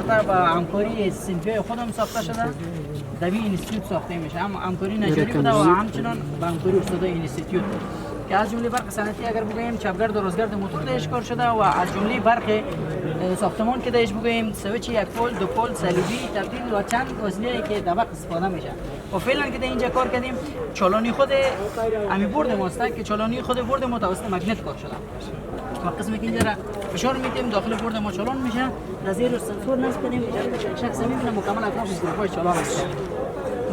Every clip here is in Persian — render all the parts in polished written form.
با همکاری صنفی خودم ساخته شده در این اینستیتوت ساخته میشه. هم همکاری نجاری بوده و همچنان با همکاری استادای اینستیتوت که از جمله برق صنعتی اگر بگوییم چپگرد و رازگرد موتور درش کار شده و از جمله برق ساختمان که درش بگوییم سویچ یک پل دو پل صلیبی تبدیل و چند وسیله که در برق استفاده میشه و فعلا که در اینجا کار کردیم چالانی خود امی برد ماست که چالانی خود برد ما توسط مگنت کار شده و قسمی که اینجا فشار میدیم داخل برد ما چالان میشه در زیر سنسور نصب کنیم شخص میبینه مکمل اطراف گروپای چالان میشه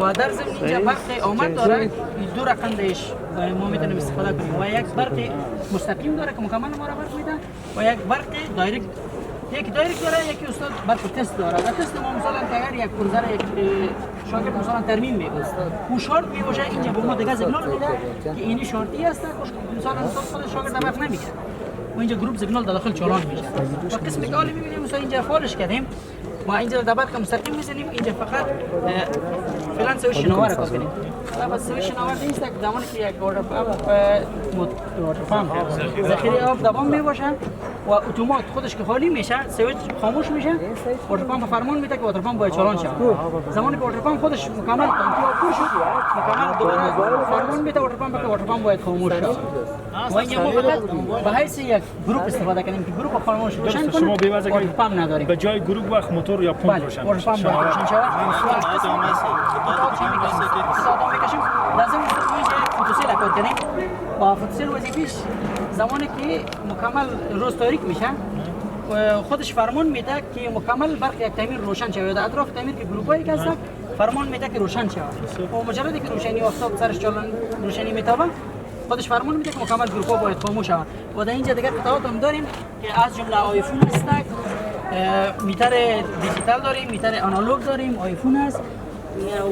و در ضمن اینجا برق آمد داره دو رقم دیش ما میتونیم استفاده کنیم و یک برق مستقیم داره که مکمل ما را برق میده و یک برق دایرکت یک دایرکت داره یکی استاد برق تست داره و تست ما مثلا اگر یک پروژه یک شاگرد مثلا ترمیم میکنه او شارت میباشه اینجا به ما دیگه سیگنال میده که اینی شارتی است مثلا خود شاگرد برق نمیگیره و اینجا گروپ سیگنال داخل چالان میشه و قسمی که حالی میبینیم مثلا اینجا فالش کردیم ما اینجا در برق مستقیم میزنیم اینجا فقط فعلا سوی شناور کار کنیم بس سوی شناور نیست که زمانی که یک واتر پمپ ذخیره آب دوام میباشه و اتومات خودش که خالی میشه سویچ خاموش میشه واتر پمپ فرمان میده که واتر پمپ باید چالان شه زمانی که واتر پمپ خودش مکمل تانکی آب پر شد مکمل دوباره فرمان میده واتر پمپ که واتر پمپ باید خاموش شه و اینجا ما فقط به حیث یک گروپ استفاده کنیم که گروپ خاموش روشن کنیم واتر پمپ نداریم به جای گروپ وقت موتور یا پمپ روشن واتر پمپ باید روشن شه لازم فوتوسیل کار کنیم با فوتوسیل وظیفه‌اش زمانی که مکمل روز تاریک میشه خودش فرمان میده که مکمل برق یک تعمیر روشن شود در اطراف تعمیر که گروپایی که هستن فرمان میده که روشن شود و مجردی که روشنی آفتاب سرش چالان روشنی میتابه خودش فرمان میده که مکمل گروپا باید خاموش شود و در اینجا دیگر قطعات هم داریم که از جمله آیفون است میتر دیجیتال داریم میتر آنالوگ داریم آیفون است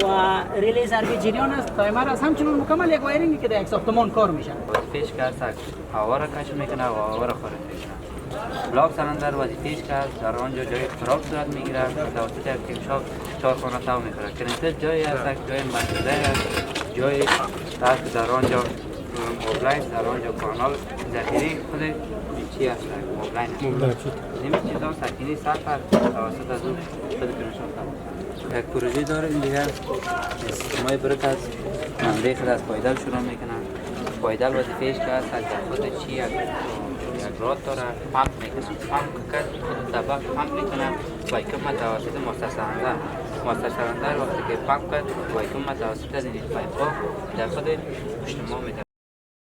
و ریلی ضربی جریان است تایمر است همچنین مکمل یک وایرینگی که در یک ساختمان کار میشه وظیفه‌اش که است هوا را کش میکنه و هوا را خارج میکنه بلاک سلندر وظیفه‌اش که است در آنجا جای خراب صورت میگیره توسط یک کشاف چهارخانه تو میخوره کرنتر جایی است جای منطقه است جای است در آنجا موبلاین در آنجا کانال ذخیره خود چی است موبلاین این چیزا سکینی سفر توسط از اون خود کنشان یک پروژه داره این دیگر مای برک از منبع خود از پایدل شروع میکنن پایدل وظیفه‌اش که است در خود چی یک راد داره پمپ میکنه پمپ کرد خود دبا پمپ میکنه وایکم توسط ماستر سلندر وقتی که پمپ کرد وایکم توسط از این پایپ ها در خود پشت ما میده